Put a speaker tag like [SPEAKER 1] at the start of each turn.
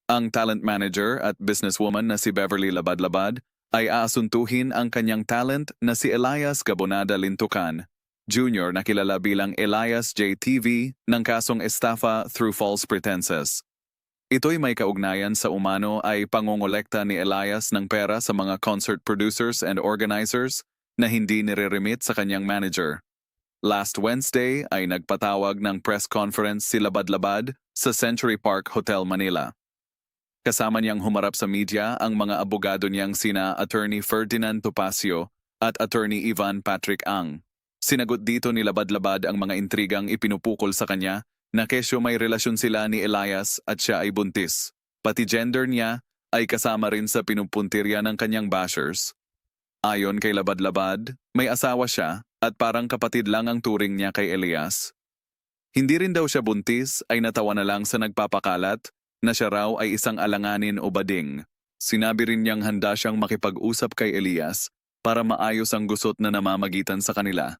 [SPEAKER 1] Ang talent manager at businesswoman na si Beverly Labad-Labad ay aasuntuhin ang kanyang talent na si Elias Gabonada Lintukan, Jr. na kilala bilang Elias JTV ng kasong estafa through false pretenses. Ito'y may kaugnayan sa umano ay pangongolekta ni Elias ng pera sa mga concert producers and organizers na hindi nire-remit sa kanyang manager. Last Wednesday ay nagpatawag ng press conference si Labad-Labad sa Century Park Hotel, Manila. Kasama niyang humarap sa media ang mga abogado niyang sina Attorney Ferdinand Topacio at Attorney Ivan Patrick Ang. Sinagot dito ni Labad-Labad ang mga intrigang ipinupukol sa kanya na kesyo may relasyon sila ni Elias at siya ay buntis. Pati gender niya ay kasama rin sa pinupuntirya ng kanyang bashers. Ayon kay Labad-Labad, may asawa siya at parang kapatid lang ang turing niya kay Elias. Hindi rin daw siya buntis ay natawa na lang sa nagpapakalat na siya raw ay isang alanganin o bading. Sinabi rin niyang handa siyang makipag-usap kay Elias para maayos ang gusot na namamagitan sa kanila.